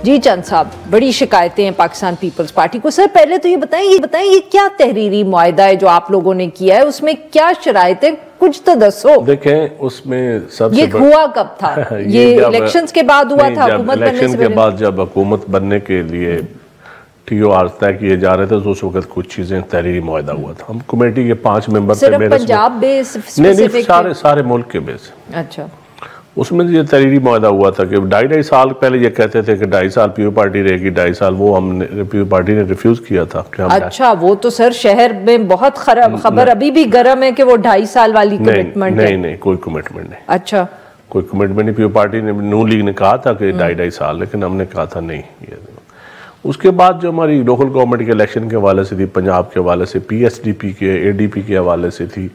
जी चंद साहब, बड़ी शिकायतें हैं पाकिस्तान पीपल्स पार्टी को। सर पहले तो ये बताएं ये क्या तहरीरी मुआहिदा है जो आप लोगों ने किया है, उसमें क्या शराइत है, कुछ तो दसो। देखें उसमें सबसे ये हुआ कब था? ये इलेक्शंस के बाद हुआ था? हुकूमत बनने से के बाद जब हुकूमत बनने के लिए TOR तय किए जा रहे थे तो उस वक्त कुछ चीजें तहरीरी मुआहिदा हुआ था। हम कमेटी के 5 मेंबर थे। मेरे पंजाब बेस नहीं, सारे मुल्क के बेस। अच्छा, उसमें ये तहरीरी मुआहिदा हुआ था कि 2.5 साल पहले ये कहते थे कि 2.5 साल पीओ पार्टी रहेगी, 2.5 साल वो हमने पीओ पार्टी ने रिफ्यूज किया था कि हम अच्छा, वो तो सर शहर में बहुत खबर अभी भी गर्म है कि वो 2.5 साल वाली कमिटमेंट है। नहीं, कोई कमिटमेंट नहीं। अच्छा, कोई कमिटमेंट नहीं। पीओ पार्टी ने, नून लीग ने कहा था कि 2.5 साल, लेकिन हमने कहा था नहीं। उसके बाद जो हमारी लोकल गवर्नमेंट के इलेक्शन के हवाले से थी, पंजाब के हवाले से, PSDP के ADP के हवाले से थी,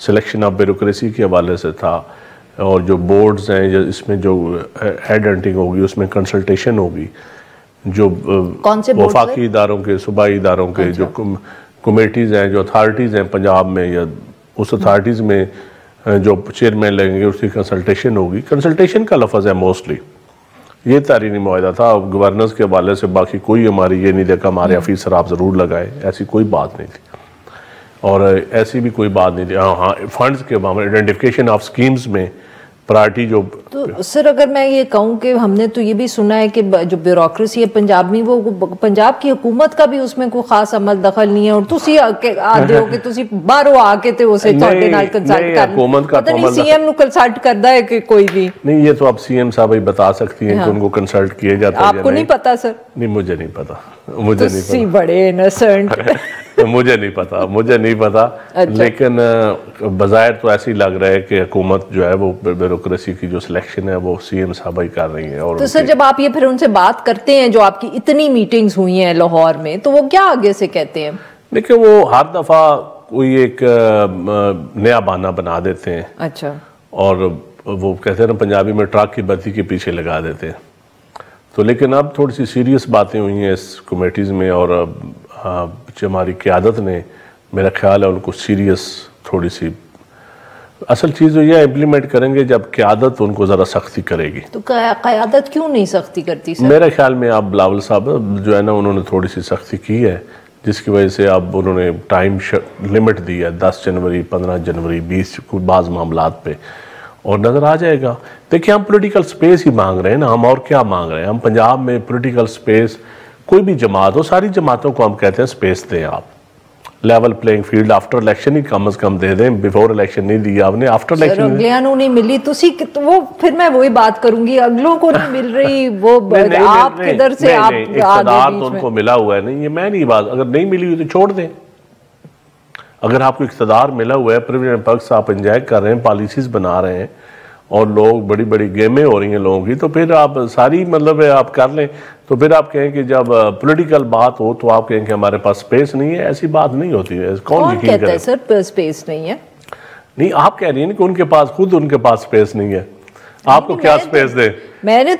सिलेक्शन ऑफ ब्यूरोक्रेसी के हवाले से था, और जो बोर्ड्स हैं इसमें जो हेड हंटिंग होगी उसमें कंसल्टेशन होगी, जो कौन से वफाकी इदारों के, सूबाई इदारों के जो कमेटीज़ हैं, जो अथॉरिटीज़ हैं पंजाब में, या उस अथॉरिटीज़ में जो चेयरमैन लगेंगे उसकी कंसल्टेशन होगी। कंसल्टेशन का लफ्ज़ है मोस्टली। ये तहरीरी मुआहिदा था गवर्नर्स के हवाले से। बाकी कोई हमारी ये नहीं देखा हमारे ऑफिसर आप ज़रूर लगाए, ऐसी कोई बात नहीं थी, और ऐसी भी कोई बात नहीं थी। हाँ, फंड्स के मामले, आइडेंटिफिकेशन ऑफ स्कीम्स में प्रायोरिटी जो। तो सर अगर मैं ये कहूँ कि हमने तो ये भी सुना है कि जो ब्यूरोक्रेसी है पंजाब में, वो पंजाब की हुकूमत का भी उसमें कोई खास अमल दखल नहीं है, और तुसी आदे हो कि तुसी बाहरों आके ते उसे ਤੁਹਾਡੇ ਨਾਲ कंसल्ट कर, हुकूमत का तो अमल CM नु कंसल्ट करता है कि कोई भी नहीं। ये तो आप CM साहब ही बता सकती हैं कि उनको कंसल्ट किए जाता है। आपको नहीं पता सर? नहीं, मुझे नहीं पता, मुझे नहीं पता। बड़े इनोसेंट मुझे नहीं पता। अच्छा। लेकिन बज़ाहिर तो ऐसे ही लग रहा है कि हुकूमत जो है वो ब्यूरोक्रेसी की जो सिलेक्शन है वो CM साहब ही कर रही है। और तो सर जब आप ये फिर उनसे बात करते हैं, जो आपकी इतनी मीटिंग्स हुई हैं लाहौर में, तो वो क्या आगे से कहते हैं? देखिए, वो हर दफ़ा कोई एक नया बहाना बना देते हैं। अच्छा, और वो कहते हैं ना पंजाबी में, ट्रक की बत्ती के पीछे लगा देते हैं। तो लेकिन अब थोड़ी सी सीरियस बातें हुई हैं इस कमेटीज़ में, और जो हमारी क़यादत ने, मेरा ख्याल है उनको सीरियस थोड़ी सी, असल चीज़ ये इम्प्लीमेंट करेंगे जब क़यादत उनको ज़रा सख्ती करेगी। तो क़यादत क्यों नहीं सख्ती करती सर? मेरे ख्याल में आप बिलावल साहब जो है ना, उन्होंने थोड़ी सी सख्ती की है, जिसकी वजह से अब उन्होंने टाइम लिमिट दी है 10 जनवरी, 15 जनवरी, 20 बाज़ मामलात पे, और नज़र आ जाएगा। देखिए, हम पॉलिटिकल स्पेस ही मांग रहे हैं ना, हम और क्या मांग रहे हैं। हम पंजाब में पॉलिटिकल स्पेस, कोई भी जमात हो, सारी जमातों को हम कहते हैं स्पेस दें आप, level playing field. After election ही कम से कम दे दें, बिफोर इलेक्शन नहीं दिया आपने, आफ्टर इलेक्शन अगलियां नहीं मिली तो वो फिर मैं वही बात करूंगी, अगलों को नहीं मिल रही, वो आप किधर से आप इक़्तिदार तो उनको मिला हुआ है। नहीं, ये मैं नहीं बात, अगर नहीं मिली हुई तो छोड़ दें। अगर आपको इक़्तिदार मिला हुआ है, प्रिविलेज पक्ष आप एंजॉय कर रहे हैं, पॉलिसीज बना रहे हैं, और लोग बड़ी बड़ी गेमें हो रही हैं लोगों की, तो फिर आप सारी मतलब आप कर लें। तो फिर आप कहें कि जब पॉलिटिकल बात हो तो आप कहें कि हमारे पास स्पेस नहीं है, ऐसी बात नहीं होती है। कौन कहता है सर स्पेस नहीं है? नहीं, आप कह रही हैं कि उनके पास, खुद उनके पास स्पेस नहीं है, आपको क्या स्पेस दे? मैंने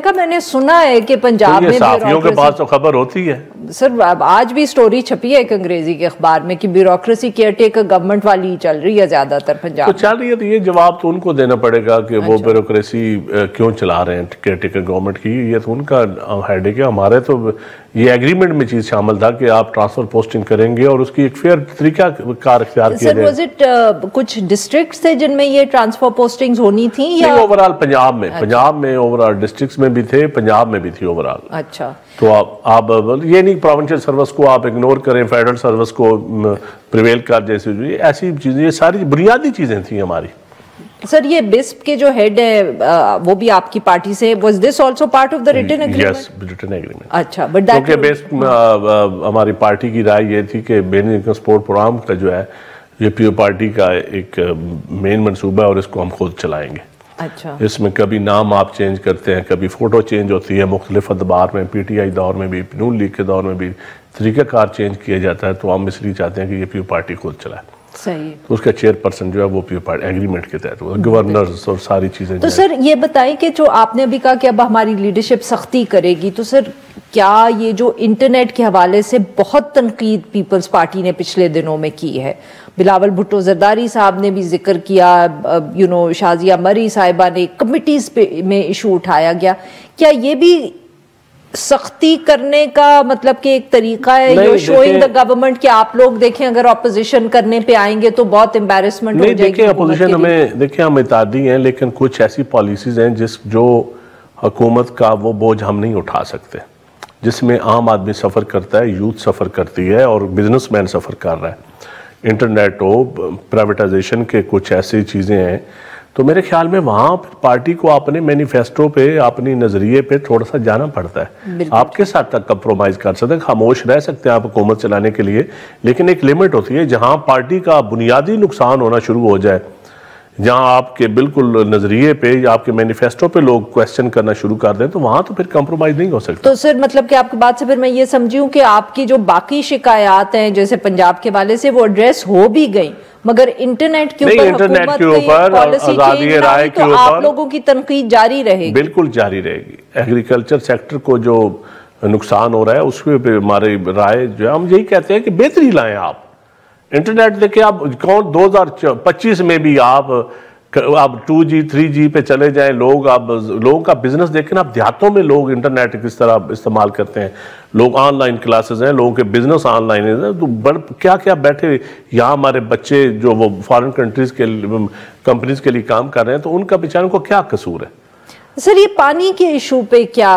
कहा मैंने सुना है कि पंजाब में साथियों के पास तो खबर होती है सर। आज भी स्टोरी छपी है एक अंग्रेजी के अखबार में कि ब्यूरोक्रेसी केयरटेकर गवर्नमेंट वाली चल रही है ज्यादातर पंजाब तो चल रही है। तो ये जवाब तो उनको देना पड़ेगा कि वो ब्यूरोक्रेसी क्यों चला रहे हैं केयरटेकर गवर्नमेंट की। ये तो उनका हेडेक है। हमारे तो ये एग्रीमेंट में चीज शामिल था कि आप ट्रांसफर पोस्टिंग करेंगे और उसकी एक फेयर तरीका कार इख्तियार किया जाए। वाज इट कुछ डिस्ट्रिक्ट्स थे जिनमें ये ट्रांसफर पोस्टिंग्स होनी थी, या ओवरऑल पंजाब में ओवरऑल डिस्ट्रिक्ट्स में भी थे, पंजाब में भी थी ओवरऑल। अच्छा, तो आप ये नहीं प्रोविंशियल सर्विस को आप इग्नोर करें, फेडरल सर्विस को प्रिवेल कर, जैसे ऐसी चीजें, ये सारी बुनियादी चीजें थी हमारी। सर ये बिस्प के जो हेड है वो भी आपकी पार्टी से, was this also part of the written agreement? Yes, written agreement. अच्छा, बट दैट क्योंकि बिस्प हमारी पार्टी की राय ये थी कि बेनिफिट इनकम सपोर्ट प्रोग्राम का जो है ये पीओ पार्टी का एक मेन मंसूबा है और इसको हम खुद चलाएंगे। अच्छा, इसमें कभी नाम आप चेंज करते हैं, कभी फोटो चेंज होती है, मुख्तलिफ अदबार में, PTI दौर में भी, नून लीग के दौर में भी तरीक़ाकार चेंज किया जाता है। तो हम इसलिए चाहते हैं कि ये पीओ पार्टी खुद चलाए। सही। तो उसका चेयरपर्सन जो है वो पीओ पार्टी एग्रीमेंट के तहत गवर्नर्स और सारी चीजें। तो सर ये बताएं कि जो आपने अभी कहा कि अब हमारी लीडरशिप सख्ती करेगी, तो सर क्या ये जो इंटरनेट के हवाले से बहुत तनकीद पीपल्स पार्टी ने पिछले दिनों में की है, बिलावल भुट्टो जरदारी साहब ने भी जिक्र किया, शाजिया मरी साहिबा ने कमिटीज में इशू उठाया गया, क्या ये भी सख्ती करने का मतलब कि एक तरीका है यू शोइंग द गवर्नमेंट कि आप लोग देखें अगर ऑपोजिशन करने पे आएंगे तो बहुत एम्बैरेसमेंट हो जाएगी। देखिए अपोजिशन हमें देखिए हम इत्यादी हैं, लेकिन कुछ ऐसी पॉलिसीज हैं जो हुकूमत का वो बोझ हम नहीं उठा सकते, जिसमें आम आदमी सफ़र करता है, यूथ सफ़र करती है और बिजनेसमैन सफ़र कर रहा है। इंटरनेट हो, प्राइवेटाइजेशन के कुछ ऐसी चीज़ें हैं, तो मेरे ख्याल में वहाँ पार्टी को अपने मैनिफेस्टो पे, अपनी नज़रिए पे थोड़ा सा जाना पड़ता है। आप किस हद तक कंप्रोमाइज़ कर सकते हैं? खामोश रह सकते हैं आप हुकूमत चलाने के लिए, लेकिन एक लिमिट होती है जहाँ पार्टी का बुनियादी नुकसान होना शुरू हो जाए, जहां आपके बिल्कुल नजरिए पे या आपके मैनिफेस्टो पे लोग क्वेश्चन करना शुरू कर दें, तो वहां तो फिर कंप्रोमाइज नहीं हो सकता। तो सर मतलब कि आपकी बात से फिर मैं ये समझी हूं कि आपकी जो बाकी शिकायत हैं जैसे पंजाब के वाले से वो एड्रेस हो भी गई, मगर इंटरनेट के ऊपर आजादी राय के ऊपर आप लोगों की तनकीद जारी रहेगी। बिल्कुल जारी रहेगी। एग्रीकल्चर सेक्टर को जो नुकसान हो रहा है उसके हमारी राय जो है, हम यही कहते हैं कि बेहतरी लाएं। आप इंटरनेट देखिए, आप कौन 2025 में भी आप 2G 3G पे चले जाएं, लोगों का बिजनेस देखें। आप देहातों में लोग इंटरनेट किस तरह इस्तेमाल करते हैं, लोग ऑनलाइन क्लासेस हैं, लोगों के बिजनेस ऑनलाइन है, तो क्या क्या बैठे यहाँ हमारे बच्चे जो वो फॉरेन कंट्रीज के कंपनीज के लिए काम कर रहे हैं, तो उनका बेचारों को क्या कसूर है? सर ये पानी के इशू पे क्या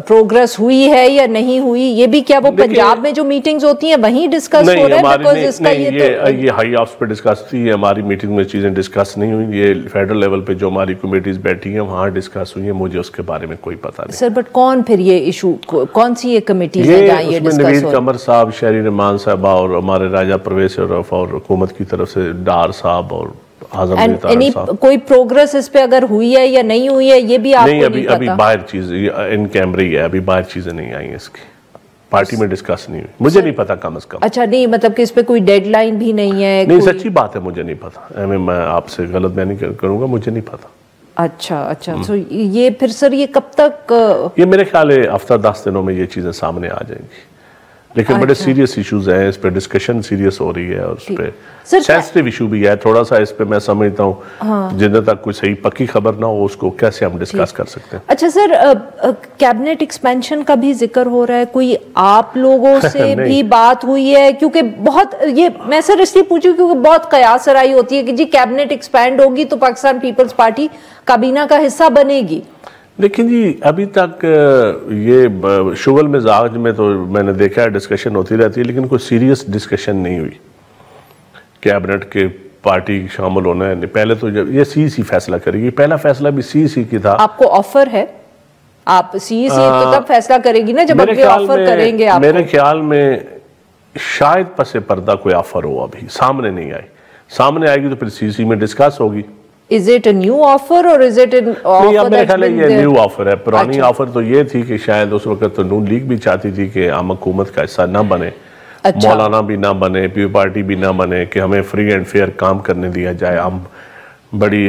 प्रोग्रेस हुई है या नहीं हुई, ये भी क्या वो पंजाब में जो मीटिंग्स होती हैं वहीं डिस्कस हो रहा है? बिकॉज़ इसका ये हाई ऑफ्स पे डिस्कस थी, हमारी मीटिंग में चीजें डिस्कस नहीं हुई। ये फेडरल लेवल पे जो हमारी कमेटीज बैठी हैं वहां डिस्कस हुई है, मुझे उसके बारे में कोई पता नहीं। सर बट कौन फिर ये इशू, कौन सी ये कमेटीज है जहां ये डिस्कस हो? नवीद कमर साहब, शहरी रहमान साहब और हमारे राजा परवेज शरीफ और हुकूमत की तरफ से डार साहब और कोई प्रोग्रेस इस पे अगर हुई है या नहीं हुई है ये भी आपको नहीं पता? अभी बाहर चीज इन कैमरे ही है, अभी बाहर चीजें नहीं आई हैं, इसकी पार्टी में डिस्कस नहीं हुई, मुझे नहीं पता कम से कम। अच्छा नहीं मतलब कि इस पे कोई डेडलाइन भी नहीं है? नहीं सच्ची बात है, मुझे नहीं पता। मैं आपसे गलत बयानी करूंगा, मुझे नहीं पता। अच्छा तो ये फिर सर ये कब तक? ये मेरे ख्याल है हफ्ता 10 दिनों में ये चीजें सामने आ जाएंगी, लेकिन बड़े सीरियस इश्यूज हैं, इस पे डिस्कशन सीरियस हो रही है और उस पे सेंसिटिव इशू भी है थोड़ा सा। इस पे मैं समझता हूँ जिन्हें तक कोई सही पक्की खबर ना हो उसको कैसे हम डिस्कस कर सकते हैं। अच्छा सर कैबिनेट एक्सपेंशन का भी जिक्र हो रहा है, कोई आप लोगों से भी बात हुई है? क्योंकि बहुत ये मैं सर इसलिए पूछूं क्योंकि बहुत कयास राय होती है कि जी कैबिनेट एक्सपैंड होगी तो पाकिस्तान पीपल्स पार्टी काबीना का हिस्सा बनेगी। लेकिन जी अभी तक ये शुगल मिजाज में तो मैंने देखा है डिस्कशन होती रहती है, लेकिन कोई सीरियस डिस्कशन नहीं हुई कैबिनेट के पार्टी शामिल होना है। पहले तो जब ये सीईसी फैसला करेगी, पहला फैसला भी सीईसी की था। आपको ऑफर है, आप सीईसी तो तब फैसला करेगी ना जब अगले ऑफर करेंगे आपको। मेरे ख्याल में शायद पसे पर्दा कोई ऑफर हो, अभी सामने नहीं आई, सामने आएगी तो फिर सीईसी में डिस्कस होगी। Is it a new offer or is it an offer मेरे ख्याल ये न्यू ऑफर है। पुरानी ऑफर तो ये थी कि शायद उस वक्त तो नून लीग भी चाहती थी कि हम हुकूमत का हिस्सा ना बने, मौलाना भी ना बने, पीपल पार्टी भी ना बने, कि हमें फ्री एंड फेयर काम करने दिया जाए, हम बड़ी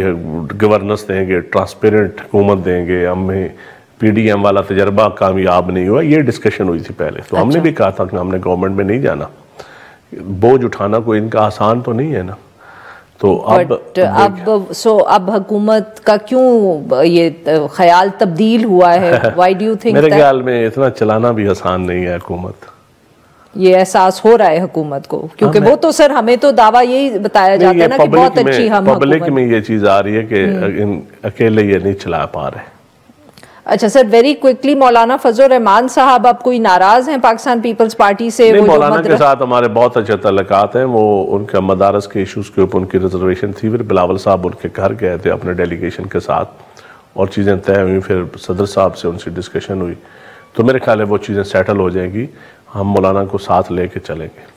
गवर्नेंस देंगे, ट्रांसपेरेंट हुकूमत देंगे, हमें PDM वाला तजर्बा कामयाब नहीं हुआ। ये डिस्कशन हुई थी पहले, तो हमने भी कहा था कि हमने गवर्नमेंट में नहीं जाना, बोझ उठाना कोई इनका आसान तो नहीं है ना। तो अब हुकूमत का क्यों ये ख्याल तब्दील हुआ है? Why do you think मेरे ख्याल में इतना चलाना भी आसान नहीं है हुकूमत, ये एहसास हो रहा है हुकूमत को, क्योंकि वो तो सर हमें तो दावा यही बताया जाता है ना कि बहुत अच्छी हम पब्लिक में ये चीज आ रही है कि अकेले ये नहीं चला पा रहे। अच्छा सर वेरी क्विकली, मौलाना फजल रहमान साहब आप कोई नाराज हैं पाकिस्तान पीपल्स पार्टी से? मौलाना के साथ हमारे बहुत अच्छे तल्लुकात हैं, वो उनके मदारस के इश्यूज के ऊपर उनकी रिजर्वेशन थी, फिर बिलावल साहब उनके घर गए थे अपने डेलीगेशन के साथ और चीज़ें तय हुई, फिर सदर साहब से उनसे डिस्कशन हुई, तो मेरे ख्याल है वो चीज़ें सेटल हो जाएंगी, हम मौलाना को साथ लेके चलेंगे।